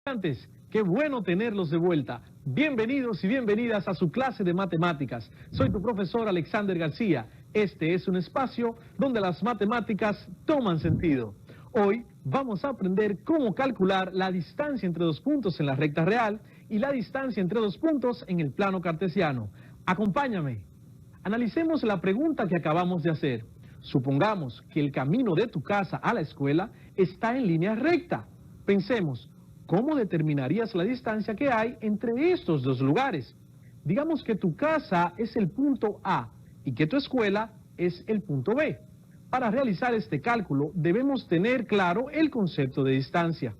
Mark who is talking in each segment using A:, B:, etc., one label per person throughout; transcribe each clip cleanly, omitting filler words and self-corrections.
A: Estudiantes, qué bueno tenerlos de vuelta. Bienvenidos y bienvenidas a su clase de matemáticas. Soy tu profesor Alexander García. Este es un espacio donde las matemáticas toman sentido. Hoy vamos a aprender cómo calcular la distancia entre dos puntos en la recta real y la distancia entre dos puntos en el plano cartesiano. Acompáñame. Analicemos la pregunta que acabamos de hacer. Supongamos que el camino de tu casa a la escuela está en línea recta. Pensemos, ¿cómo determinarías la distancia que hay entre estos dos lugares? Digamos que tu casa es el punto A y que tu escuela es el punto B. Para realizar este cálculo debemos tener claro el concepto de distancia.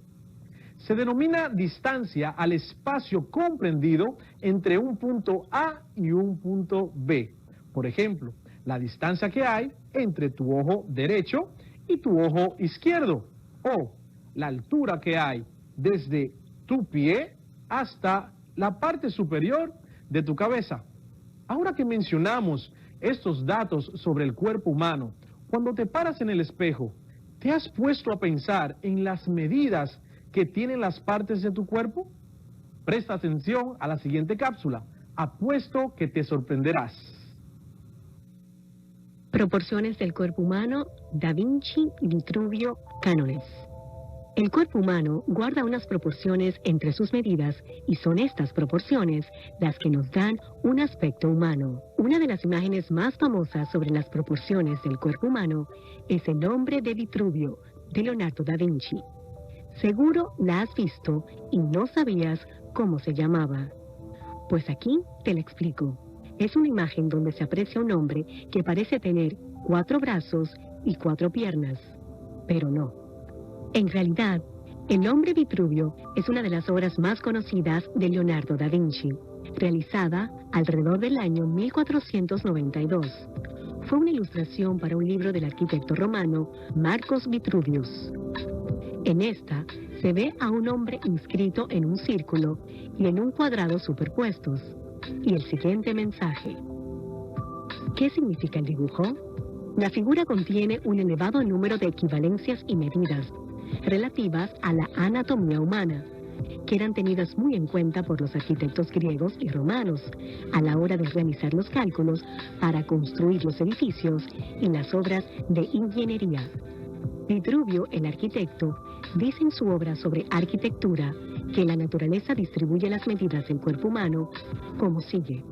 A: Se denomina distancia al espacio comprendido entre un punto A y un punto B. Por ejemplo, la distancia que hay entre tu ojo derecho y tu ojo izquierdo, o la altura que hay desde tu pie hasta la parte superior de tu cabeza. Ahora que mencionamos estos datos sobre el cuerpo humano, cuando te paras en el espejo, ¿te has puesto a pensar en las medidas que tienen las partes de tu cuerpo? Presta atención a la siguiente cápsula. Apuesto que te sorprenderás.
B: Proporciones del cuerpo humano, Da Vinci, Vitruvio, cánones. El cuerpo humano guarda unas proporciones entre sus medidas y son estas proporciones las que nos dan un aspecto humano. Una de las imágenes más famosas sobre las proporciones del cuerpo humano es El hombre de Vitruvio, de Leonardo da Vinci. Seguro la has visto y no sabías cómo se llamaba. Pues aquí te la explico. Es una imagen donde se aprecia un hombre que parece tener 4 brazos y 4 piernas, pero no. En realidad, El hombre Vitruvio es una de las obras más conocidas de Leonardo da Vinci, realizada alrededor del año 1492. Fue una ilustración para un libro del arquitecto romano Marcus Vitruvius. En esta se ve a un hombre inscrito en un círculo y en un cuadrado superpuestos, y el siguiente mensaje. ¿Qué significa el dibujo? La figura contiene un elevado número de equivalencias y medidas relativas a la anatomía humana, que eran tenidas muy en cuenta por los arquitectos griegos y romanos a la hora de realizar los cálculos para construir los edificios y las obras de ingeniería. Vitruvio, el arquitecto, dice en su obra sobre arquitectura que la naturaleza distribuye las medidas del cuerpo humano como sigue.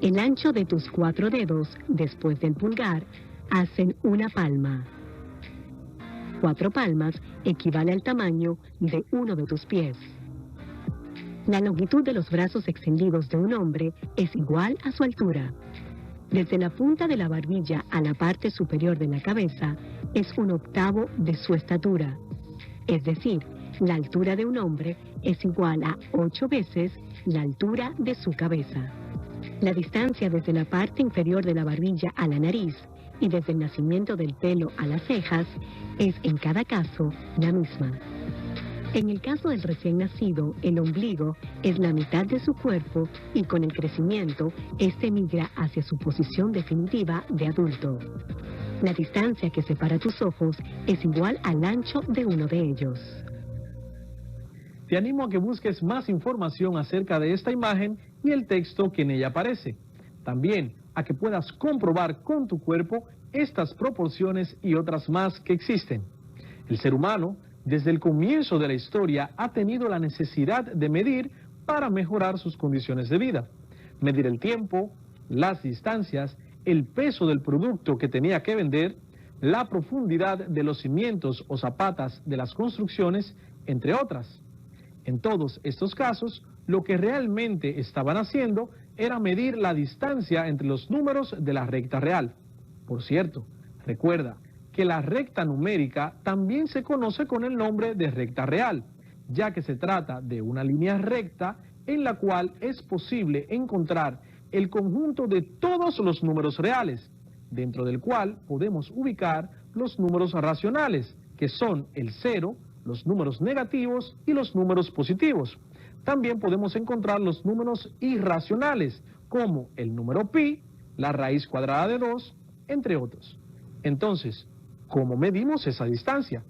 B: El ancho de tus 4 dedos, después del pulgar, hacen una palma. 4 palmas equivale al tamaño de uno de tus pies. La longitud de los brazos extendidos de un hombre es igual a su altura. Desde la punta de la barbilla a la parte superior de la cabeza es 1/8 de su estatura. Es decir, la altura de un hombre es igual a 8 veces la altura de su cabeza. La distancia desde la parte inferior de la barbilla a la nariz y desde el nacimiento del pelo a las cejas es en cada caso la misma. En el caso del recién nacido, el ombligo es la mitad de su cuerpo y con el crecimiento, este migra hacia su posición definitiva de adulto. La distancia que separa tus ojos es igual al ancho de uno de ellos.
A: Te animo a que busques más información acerca de esta imagen y el texto que en ella aparece. También a que puedas comprobar con tu cuerpo estas proporciones y otras más que existen. El ser humano, desde el comienzo de la historia, ha tenido la necesidad de medir para mejorar sus condiciones de vida. Medir el tiempo, las distancias, el peso del producto que tenía que vender, la profundidad de los cimientos o zapatas de las construcciones, entre otras. En todos estos casos, lo que realmente estaban haciendo era medir la distancia entre los números de la recta real. Por cierto, recuerda que la recta numérica también se conoce con el nombre de recta real, ya que se trata de una línea recta en la cual es posible encontrar el conjunto de todos los números reales, dentro del cual podemos ubicar los números racionales, que son el 0, los números negativos y los números positivos. También podemos encontrar los números irracionales, como el número pi, la raíz cuadrada de 2, entre otros. Entonces, ¿cómo medimos esa distancia?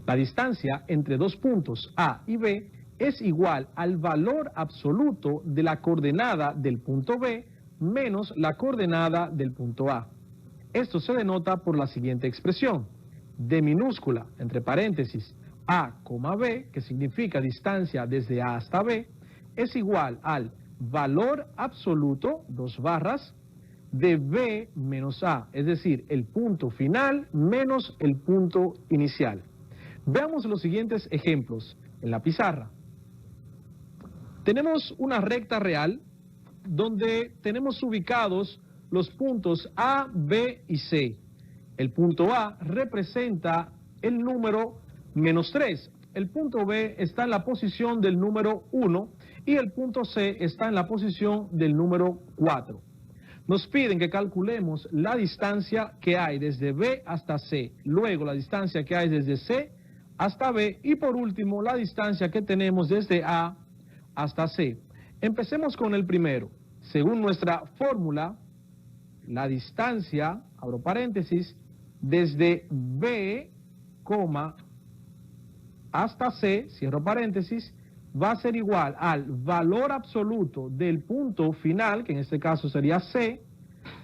A: La distancia entre dos puntos A y B es igual al valor absoluto de la coordenada del punto B menos la coordenada del punto A. Esto se denota por la siguiente expresión: D minúscula, entre paréntesis, A, B, que significa distancia desde A hasta B, es igual al valor absoluto, 2 barras, de B menos A, es decir, el punto final menos el punto inicial. Veamos los siguientes ejemplos en la pizarra. Tenemos una recta real donde tenemos ubicados los puntos A, B y C. El punto A representa el número -3. El punto B está en la posición del número 1 y el punto C está en la posición del número 4. Nos piden que calculemos la distancia que hay desde B hasta C, luego la distancia que hay desde C hasta B y por último la distancia que tenemos desde A hasta C. Empecemos con el primero. Según nuestra fórmula, la distancia, abro paréntesis, desde B, hasta C, cierro paréntesis, va a ser igual al valor absoluto del punto final, que en este caso sería C,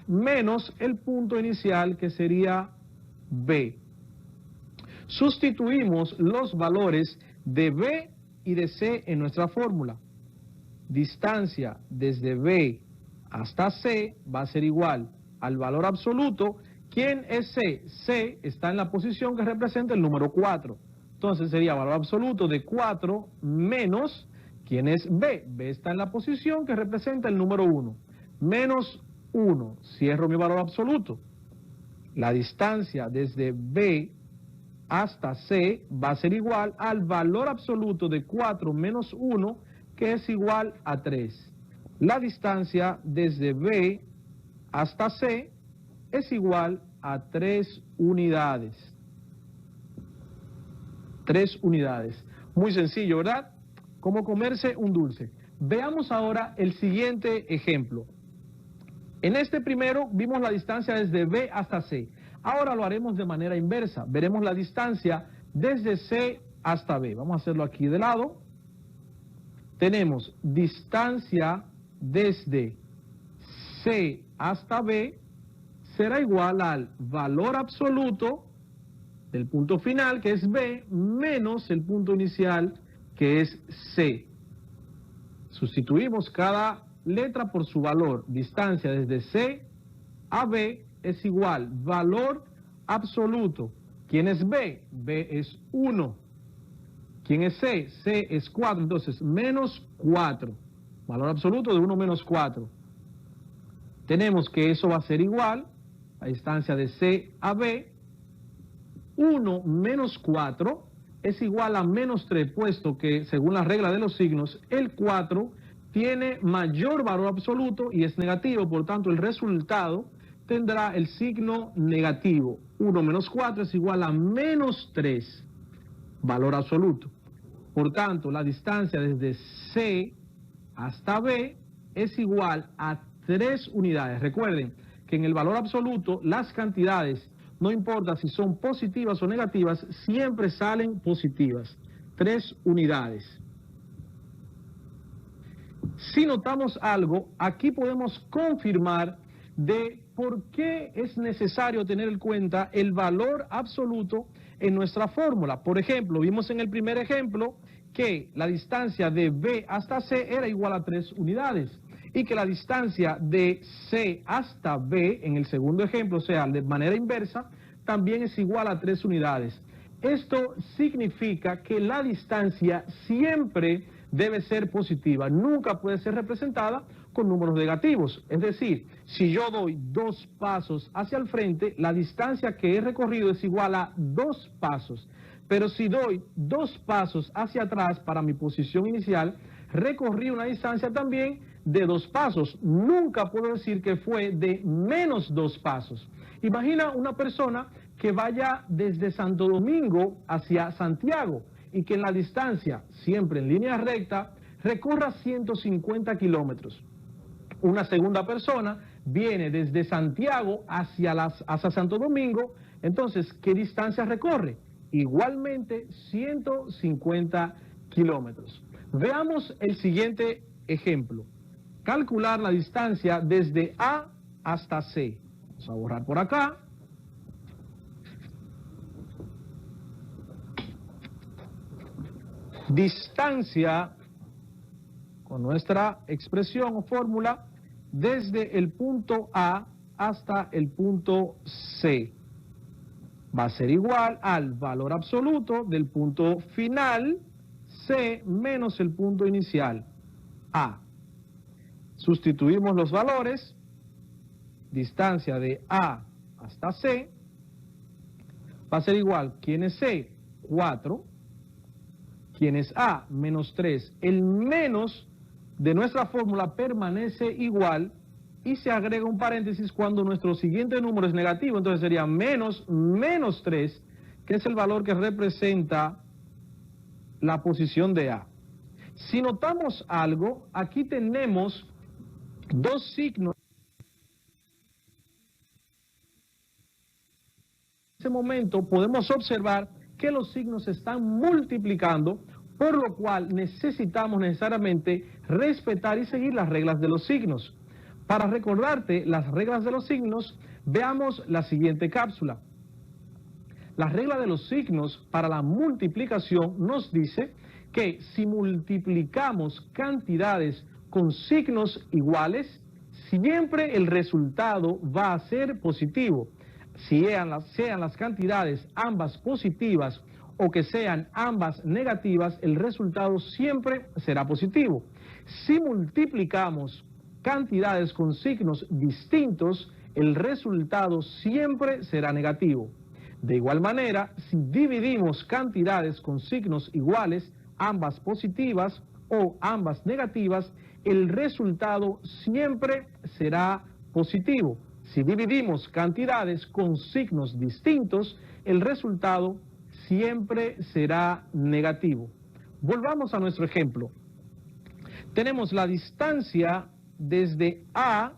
A: menos el punto inicial, que sería B. Sustituimos los valores de B y de C en nuestra fórmula. Distancia desde B hasta C va a ser igual al valor absoluto. ¿Quién es C? C está en la posición que representa el número 4. Entonces sería valor absoluto de 4 menos, ¿quién es B? B está en la posición que representa el número 1. Menos 1, cierro mi valor absoluto. La distancia desde B hasta C va a ser igual al valor absoluto de 4 menos 1, que es igual a 3. La distancia desde B hasta C es igual a 3 unidades. 3 unidades. Muy sencillo, ¿verdad? Como comerse un dulce. Veamos ahora el siguiente ejemplo. En este primero vimos la distancia desde B hasta C. Ahora lo haremos de manera inversa. Veremos la distancia desde C hasta B. Vamos a hacerlo aquí de lado. Tenemos distancia desde C hasta B será igual al valor absoluto del punto final, que es B, menos el punto inicial, que es C. Sustituimos cada letra por su valor. Distancia desde C a B es igual valor absoluto. ¿Quién es B? B es 1. ¿Quién es C? C es 4. Entonces, menos 4. Valor absoluto de 1 menos 4. Tenemos que eso va a ser igual a distancia de C a B. 1 menos 4 es igual a menos 3, puesto que, según la regla de los signos, el 4 tiene mayor valor absoluto y es negativo. Por tanto, el resultado tendrá el signo negativo. 1 menos 4 es igual a menos 3, valor absoluto. Por tanto, la distancia desde C hasta B es igual a 3 unidades. Recuerden que en el valor absoluto las cantidades, no importa si son positivas o negativas, siempre salen positivas. 3 unidades. Si notamos algo, aquí podemos confirmar de por qué es necesario tener en cuenta el valor absoluto en nuestra fórmula. Por ejemplo, vimos en el primer ejemplo que la distancia de B hasta C era igual a 3 unidades y que la distancia de C hasta B, en el segundo ejemplo, o sea, de manera inversa, también es igual a 3 unidades. Esto significa que la distancia siempre debe ser positiva, nunca puede ser representada con números negativos. Es decir, si yo doy 2 pasos hacia el frente, la distancia que he recorrido es igual a 2 pasos. Pero si doy 2 pasos hacia atrás para mi posición inicial, recorrí una distancia también de 2 pasos. Nunca puedo decir que fue de menos 2 pasos. Imagina una persona que vaya desde Santo Domingo hacia Santiago y que en la distancia, siempre en línea recta, recorra 150 kilómetros. Una segunda persona viene desde Santiago hacia Santo Domingo, entonces, ¿qué distancia recorre? igualmente 150 kilómetros. Veamos el siguiente ejemplo. Calcular la distancia desde A hasta C. Vamos a borrar por acá. Distancia, con nuestra expresión o fórmula, desde el punto A hasta el punto C. Va a ser igual al valor absoluto del punto final, C, menos el punto inicial, A. Sustituimos los valores, distancia de A hasta C, va a ser igual, ¿quién es C? 4, ¿quién es A? Menos 3. El menos de nuestra fórmula permanece igual y se agrega un paréntesis cuando nuestro siguiente número es negativo, entonces sería menos 3, que es el valor que representa la posición de A. Si notamos algo, aquí tenemos dos signos. En ese momento podemos observar que los signos se están multiplicando, por lo cual necesitamos necesariamente respetar y seguir las reglas de los signos. Para recordarte las reglas de los signos, veamos la siguiente cápsula. La regla de los signos para la multiplicación nos dice que si multiplicamos cantidades con signos iguales, siempre el resultado va a ser positivo. Sean las cantidades ambas positivas o que sean ambas negativas, el resultado siempre será positivo. Si multiplicamos cantidades con signos distintos, el resultado siempre será negativo. De igual manera, si dividimos cantidades con signos iguales, ambas positivas o ambas negativas, el resultado siempre será positivo. Si dividimos cantidades con signos distintos, el resultado siempre será negativo. Volvamos a nuestro ejemplo. Tenemos la distancia desde A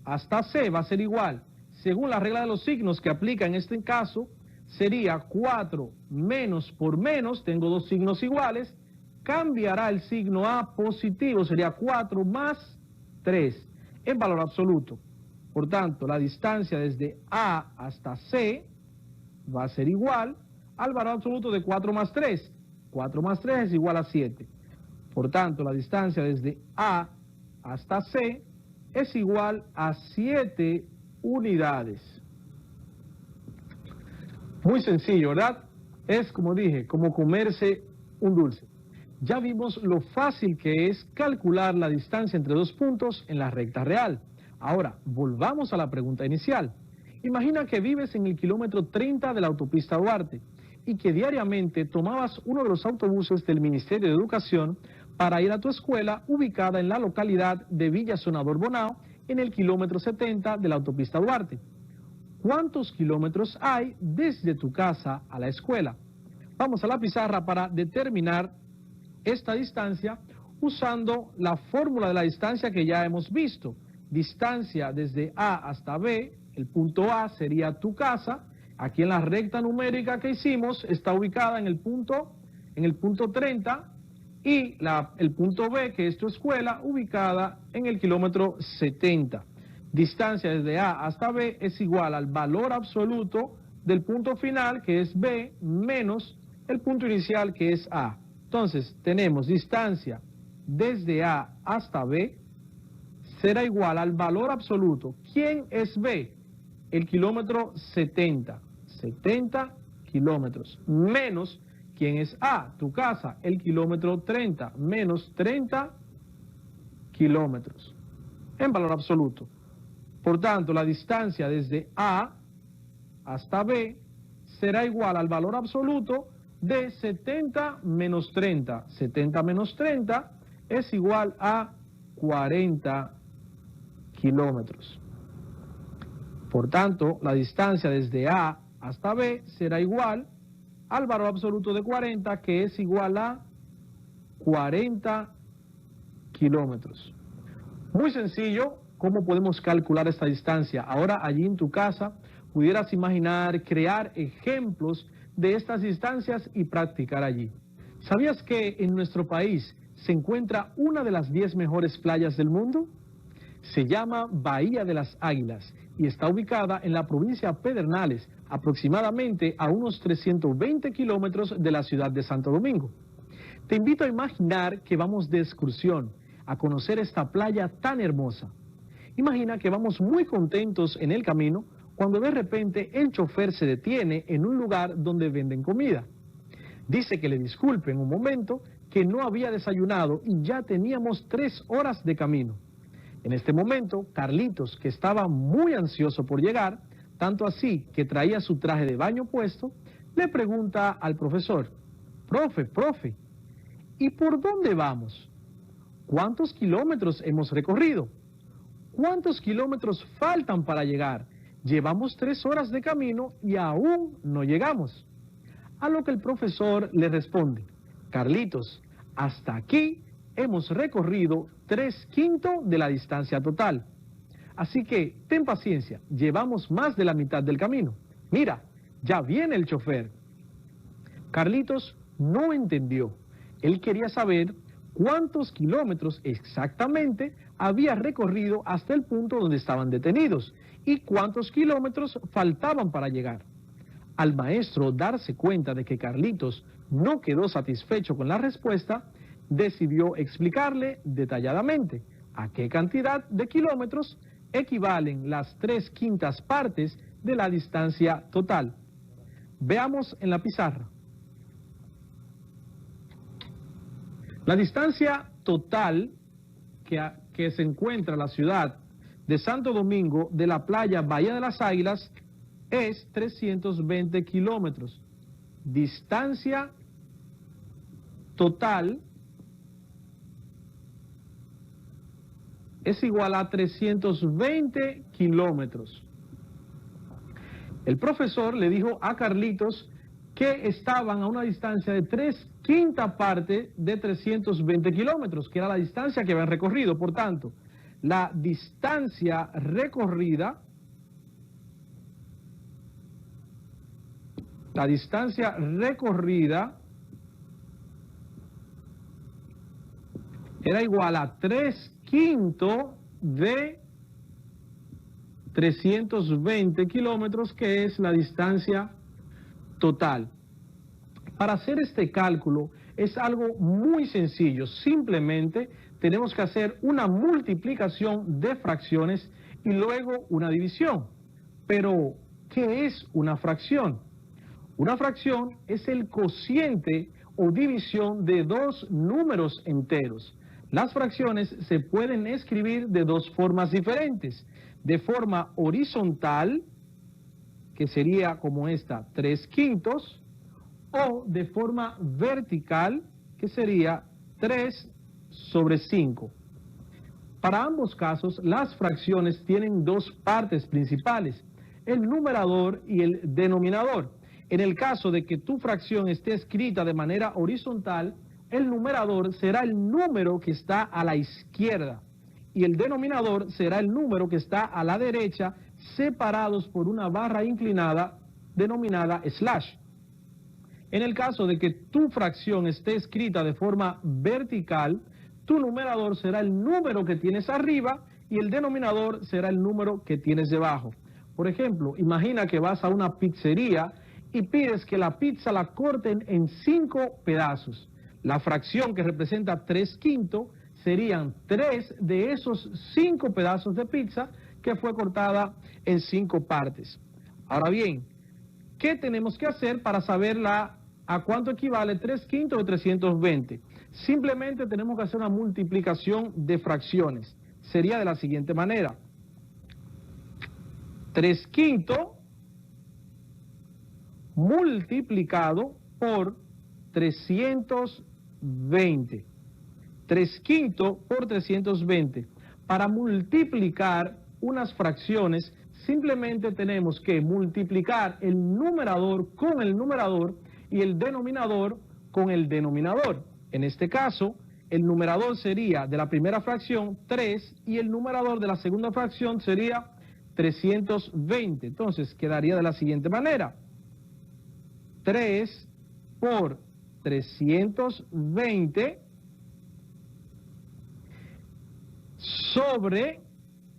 A: hasta C, va a ser igual. Según la regla de los signos que aplica en este caso, sería 4 menos por menos, tengo dos signos iguales, cambiará el signo a positivo, sería 4 más 3 en valor absoluto. Por tanto, la distancia desde A hasta C va a ser igual al valor absoluto de 4 más 3. 4 más 3 es igual a 7. Por tanto, la distancia desde A hasta C es igual a 7 unidades. Muy sencillo, ¿verdad? Es, como dije, como comerse un dulce. Ya vimos lo fácil que es calcular la distancia entre dos puntos en la recta real. Ahora, volvamos a la pregunta inicial. Imagina que vives en el kilómetro 30 de la autopista Duarte y que diariamente tomabas uno de los autobuses del Ministerio de Educación para ir a tu escuela ubicada en la localidad de Villa Sonador Bonao en el kilómetro 70 de la autopista Duarte. ¿Cuántos kilómetros hay desde tu casa a la escuela? Vamos a la pizarra para determinar esta distancia usando la fórmula de la distancia que ya hemos visto. Distancia desde A hasta B, el punto A sería tu casa. Aquí en la recta numérica que hicimos está ubicada en el punto 30 y el punto B, que es tu escuela, ubicada en el kilómetro 70. Distancia desde A hasta B es igual al valor absoluto del punto final, que es B, menos el punto inicial, que es A. Entonces, tenemos distancia desde A hasta B será igual al valor absoluto. ¿Quién es B? El kilómetro 70. 70 kilómetros. Menos, ¿quién es A? Tu casa. El kilómetro 30. Menos 30 kilómetros. En valor absoluto. Por tanto, la distancia desde A hasta B será igual al valor absoluto de 70 menos 30. 70 menos 30 es igual a 40 kilómetros. Por tanto, la distancia desde A hasta B será igual al valor absoluto de 40, que es igual a 40 kilómetros. Muy sencillo, ¿cómo podemos calcular esta distancia? Ahora, allí en tu casa, pudieras imaginar, crear ejemplos de estas distancias y practicar allí. ¿Sabías que en nuestro país se encuentra una de las 10 mejores playas del mundo? Se llama Bahía de las Águilas y está ubicada en la provincia de Pedernales, aproximadamente a unos 320 kilómetros de la ciudad de Santo Domingo. Te invito a imaginar que vamos de excursión a conocer esta playa tan hermosa. Imagina que vamos muy contentos en el camino cuando de repente el chofer se detiene en un lugar donde venden comida. Dice que le disculpen un momento, que no había desayunado y ya teníamos 3 horas de camino. En este momento, Carlitos, que estaba muy ansioso por llegar, tanto así que traía su traje de baño puesto, le pregunta al profesor: profe, ¿y por dónde vamos? ¿Cuántos kilómetros hemos recorrido? ¿Cuántos kilómetros faltan para llegar? Llevamos 3 horas de camino y aún no llegamos. A lo que el profesor le responde: Carlitos, hasta aquí hemos recorrido 3/5 de la distancia total. Así que ten paciencia, llevamos más de la mitad del camino. Mira, ya viene el chofer. Carlitos no entendió. Él quería saber cuántos kilómetros exactamente había recorrido hasta el punto donde estaban detenidos y cuántos kilómetros faltaban para llegar. Al maestro darse cuenta de que Carlitos no quedó satisfecho con la respuesta, decidió explicarle detalladamente a qué cantidad de kilómetros equivalen las 3/5 partes de la distancia total. Veamos en la pizarra. La distancia total que se encuentra en la ciudad de Santo Domingo de la playa Bahía de las Águilas es 320 kilómetros. Distancia total es igual a 320 kilómetros. El profesor le dijo a Carlitos que estaban a una distancia de 3/5 parte de 320 kilómetros, que era la distancia que habían recorrido. Por tanto, la distancia recorrida era igual a 3/5 de 320 kilómetros, que es la distancia total. Para hacer este cálculo es algo muy sencillo. Simplemente tenemos que hacer una multiplicación de fracciones y luego una división. Pero, ¿qué es una fracción? Una fracción es el cociente o división de 2 números enteros. Las fracciones se pueden escribir de 2 formas diferentes. De forma horizontal, que sería como esta, 3/5, o de forma vertical, que sería 3/5. Para ambos casos, las fracciones tienen 2 partes principales, el numerador y el denominador. En el caso de que tu fracción esté escrita de manera horizontal, el numerador será el número que está a la izquierda y el denominador será el número que está a la derecha, separados por una barra inclinada denominada slash. En el caso de que tu fracción esté escrita de forma vertical, tu numerador será el número que tienes arriba y el denominador será el número que tienes debajo. Por ejemplo, imagina que vas a una pizzería y pides que la pizza la corten en 5 pedazos. La fracción que representa 3/5 serían 3 de esos 5 pedazos de pizza que fue cortada en 5 partes. Ahora bien, ¿qué tenemos que hacer para saber a cuánto equivale 3/5 de 320? Simplemente tenemos que hacer una multiplicación de fracciones. Sería de la siguiente manera: 3/5 multiplicado por 320. 3/5 por 320. Para multiplicar unas fracciones, simplemente tenemos que multiplicar el numerador con el numerador y el denominador con el denominador. En este caso, el numerador sería de la primera fracción 3 y el numerador de la segunda fracción sería 320. Entonces, quedaría de la siguiente manera: 3 por 320 sobre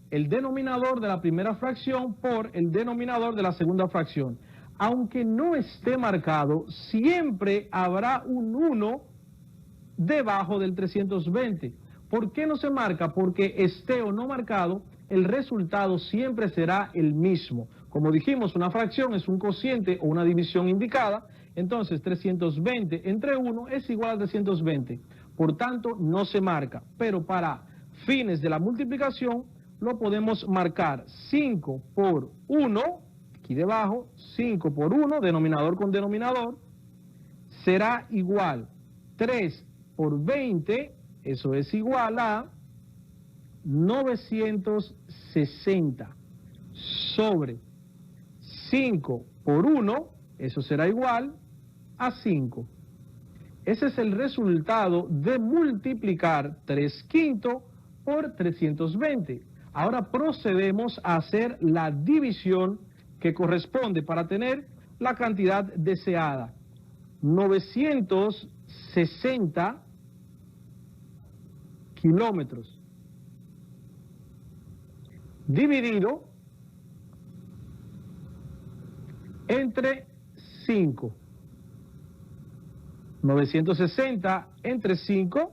A: el denominador de la primera fracción por el denominador de la segunda fracción. Aunque no esté marcado, siempre habrá un 1 debajo del 320. ¿Por qué no se marca? Porque esté o no marcado, el resultado siempre será el mismo. Como dijimos, una fracción es un cociente o una división indicada, entonces 320 entre 1 es igual a 320. Por tanto, no se marca, pero para fines de la multiplicación lo podemos marcar 5 por 1, aquí debajo, 5 por 1, denominador con denominador, será igual 3 por 20, eso es igual a 960 sobre 5 por 1, eso será igual a 5. Ese es el resultado de multiplicar 3/5 por 320. Ahora procedemos a hacer la división que corresponde para tener la cantidad deseada. 960 kilómetros dividido entre 5. 960 entre 5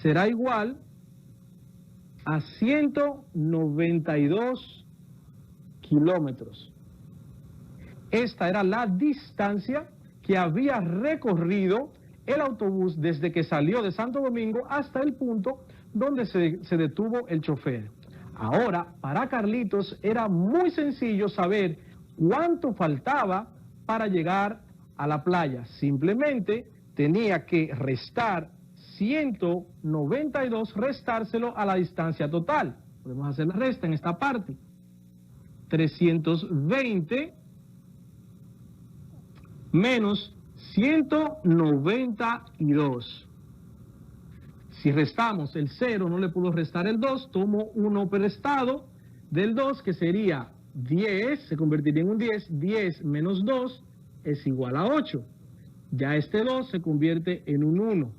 A: será igual a 192 kilómetros. Esta era la distancia que había recorrido el autobús desde que salió de Santo Domingo hasta el punto donde se detuvo el chofer. Ahora, para Carlitos era muy sencillo saber cuánto faltaba para llegar a la playa. Simplemente tenía que restar 192, restárselo a la distancia total. Podemos hacer la resta en esta parte. 320 menos 192. Si restamos el 0, no le puedo restar el 2, tomo 1 prestado del 2, que sería 10, se convertiría en un 10, 10 menos 2 es igual a 8. Ya este 2 se convierte en un 1.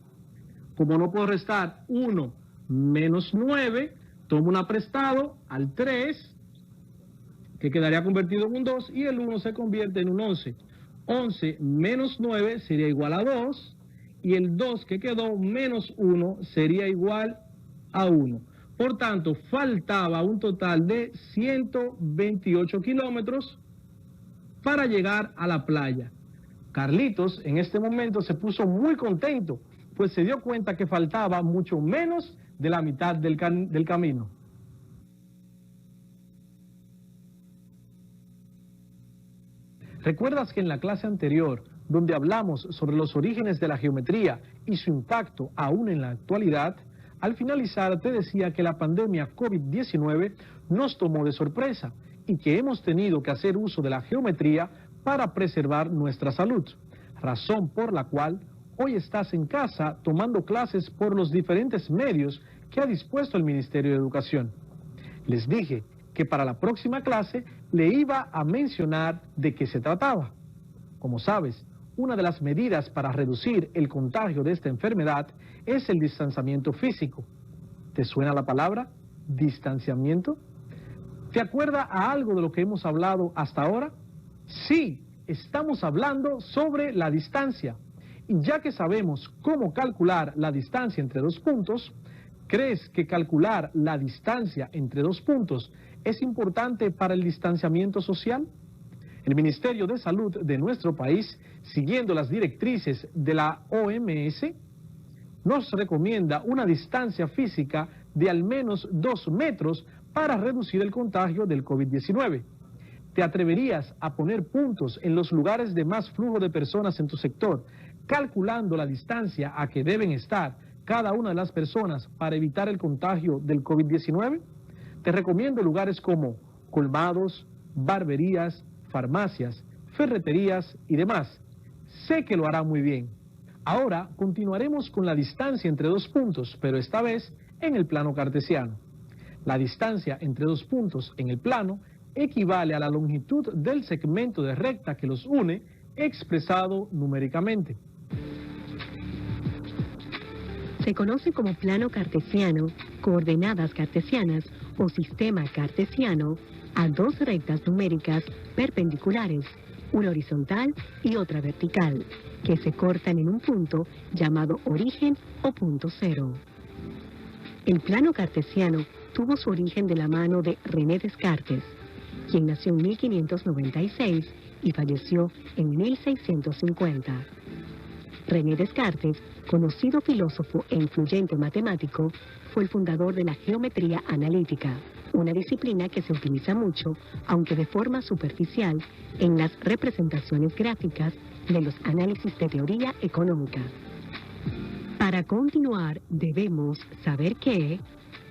A: Como no puedo restar 1 menos 9, tomo una prestado al 3, que quedaría convertido en un 2, y el 1 se convierte en un 11. 11 menos 9 sería igual a 2, y el 2 que quedó menos 1 sería igual a 1. Por tanto, faltaba un total de 128 kilómetros para llegar a la playa. Carlitos en este momento se puso muy contento, pues se dio cuenta que faltaba mucho menos de la mitad del camino. ¿Recuerdas que en la clase anterior, donde hablamos sobre los orígenes de la geometría y su impacto aún en la actualidad, al finalizar te decía que la pandemia COVID-19 nos tomó de sorpresa y que hemos tenido que hacer uso de la geometría para preservar nuestra salud, razón por la cual hoy estás en casa tomando clases por los diferentes medios que ha dispuesto el Ministerio de Educación. Les dije que para la próxima clase le iba a mencionar de qué se trataba. Como sabes, una de las medidas para reducir el contagio de esta enfermedad es el distanciamiento físico. ¿Te suena la palabra distanciamiento? ¿Te acuerdas a algo de lo que hemos hablado hasta ahora? Sí, estamos hablando sobre la distancia. Y ya que sabemos cómo calcular la distancia entre dos puntos, ¿crees que calcular la distancia entre dos puntos es importante para el distanciamiento social? El Ministerio de Salud de nuestro país, siguiendo las directrices de la OMS, nos recomienda una distancia física de al menos 2 metros para reducir el contagio del COVID-19. ¿Te atreverías a poner puntos en los lugares de más flujo de personas en tu sector, calculando la distancia a que deben estar cada una de las personas para evitar el contagio del COVID-19? Te recomiendo lugares como colmados, barberías, farmacias, ferreterías y demás. Sé que lo hará muy bien. Ahora continuaremos con la distancia entre dos puntos, pero esta vez en el plano cartesiano. La distancia entre dos puntos en el plano equivale a la longitud del segmento de recta que los une, expresado numéricamente.
B: Se conoce como plano cartesiano, coordenadas cartesianas o sistema cartesiano a dos rectas numéricas perpendiculares, una horizontal y otra vertical, que se cortan en un punto llamado origen o punto cero. El plano cartesiano tuvo su origen de la mano de René Descartes, quien nació en 1596 y falleció en 1650. René Descartes, conocido filósofo e influyente matemático, fue el fundador de la geometría analítica, una disciplina que se utiliza mucho, aunque de forma superficial, en las representaciones gráficas de los análisis de teoría económica. Para continuar, debemos saber que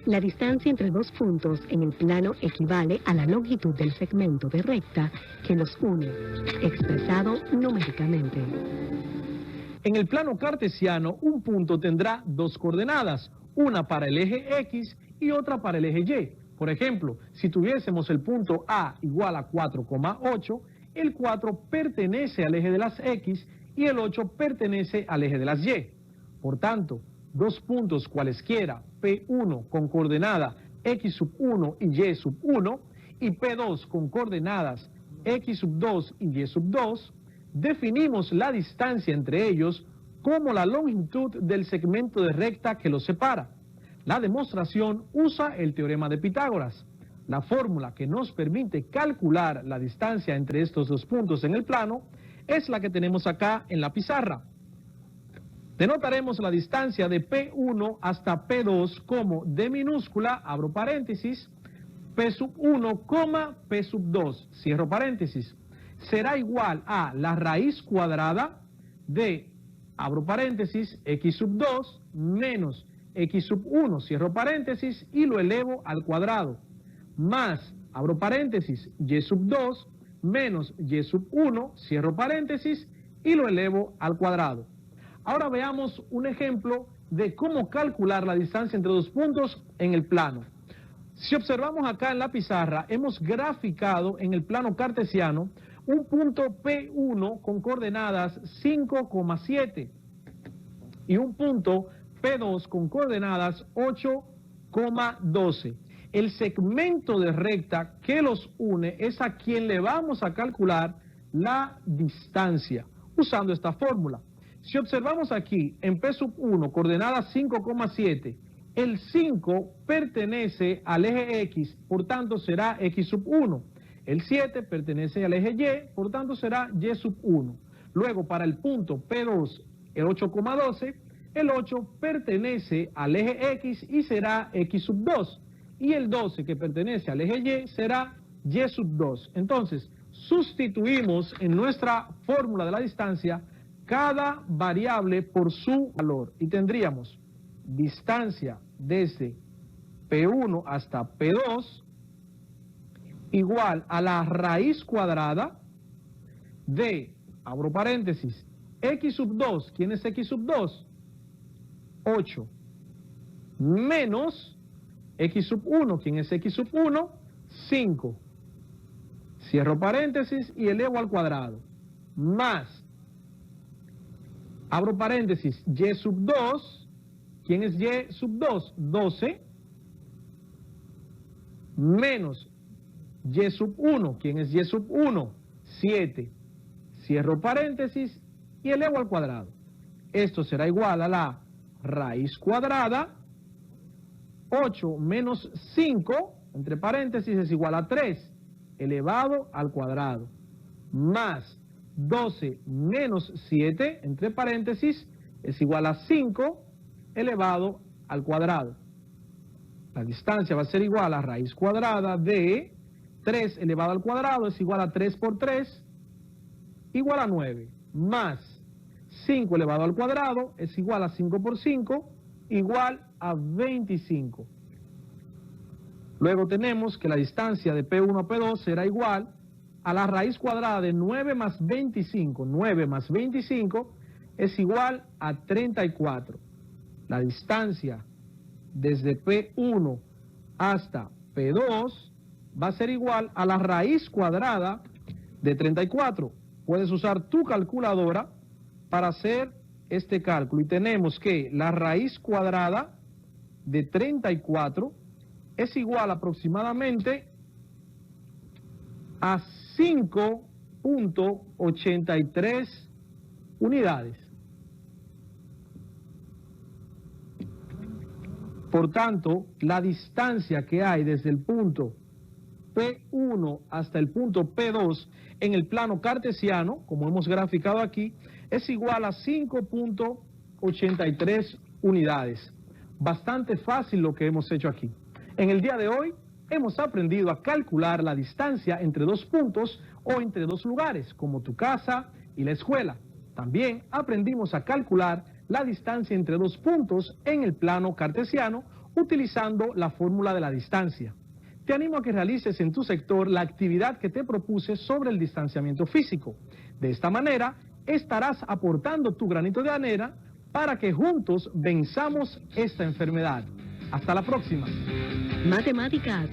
B: la distancia entre dos puntos en el plano equivale a la longitud del segmento de recta que los une, expresado numéricamente.
A: En el plano cartesiano, un punto tendrá dos coordenadas, una para el eje X y otra para el eje Y. Por ejemplo, si tuviésemos el punto A igual a 4,8, el 4 pertenece al eje de las X y el 8 pertenece al eje de las Y. Por tanto, dos puntos cualesquiera, P1 con coordenada X1 y Y1 y P2 con coordenadas X2 y Y2, definimos la distancia entre ellos como la longitud del segmento de recta que los separa. La demostración usa el teorema de Pitágoras. La fórmula que nos permite calcular la distancia entre estos dos puntos en el plano es la que tenemos acá en la pizarra. Denotaremos la distancia de P1 hasta P2 como D minúscula, abro paréntesis, P1, P2, cierro paréntesis. Será igual a la raíz cuadrada de, abro paréntesis, X2 menos X1, cierro paréntesis, y lo elevo al cuadrado, más, abro paréntesis, Y2 menos Y1, cierro paréntesis, y lo elevo al cuadrado. Ahora veamos un ejemplo de cómo calcular la distancia entre dos puntos en el plano. Si observamos acá en la pizarra, hemos graficado en el plano cartesiano un punto P1 con coordenadas 5,7 y un punto P2 con coordenadas 8,12. El segmento de recta que los une es a quien le vamos a calcular la distancia usando esta fórmula. Si observamos aquí en P1 coordenada 5,7, el 5 pertenece al eje X, por tanto será X1. El 7 pertenece al eje Y, por tanto será Y1. Luego para el punto P2, el 8,12, el 8 pertenece al eje X y será X2. Y el 12 que pertenece al eje Y será Y2. Entonces, sustituimos en nuestra fórmula de la distancia cada variable por su valor y tendríamos distancia desde P1 hasta P2 igual a la raíz cuadrada de, abro paréntesis, X2, ¿quién es X2? 8, menos X1, ¿quién es X1? 5, cierro paréntesis y elevo al cuadrado, más, abro paréntesis, Y2, ¿quién es Y2? 12, menos Y1, ¿quién es Y1? 7, cierro paréntesis y elevo al cuadrado. Esto será igual a la raíz cuadrada, 8 menos 5, entre paréntesis, es igual a 3, elevado al cuadrado, más 12 menos 7, entre paréntesis, es igual a 5, elevado al cuadrado. La distancia va a ser igual a raíz cuadrada de 3 elevado al cuadrado, es igual a 3 por 3, igual a 9, más 5 elevado al cuadrado, es igual a 5 por 5, igual a 25. Luego tenemos que la distancia de P1 a P2 será igual a la raíz cuadrada de 9 más 25. 9 más 25 es igual a 34. La distancia desde P1 hasta P2 va a ser igual a la raíz cuadrada de 34. Puedes usar tu calculadora para hacer este cálculo. Y tenemos que la raíz cuadrada de 34 es igual aproximadamente a 5.83 unidades. Por tanto, la distancia que hay desde el punto P1 hasta el punto P2 en el plano cartesiano, como hemos graficado aquí, es igual a 5.83 unidades. Bastante fácil lo que hemos hecho aquí. En el día de hoy hemos aprendido a calcular la distancia entre dos puntos o entre dos lugares, como tu casa y la escuela. También aprendimos a calcular la distancia entre dos puntos en el plano cartesiano utilizando la fórmula de la distancia. Te animo a que realices en tu sector la actividad que te propuse sobre el distanciamiento físico. De esta manera, estarás aportando tu granito de arena para que juntos venzamos esta enfermedad. Hasta la próxima.
B: Matemáticas.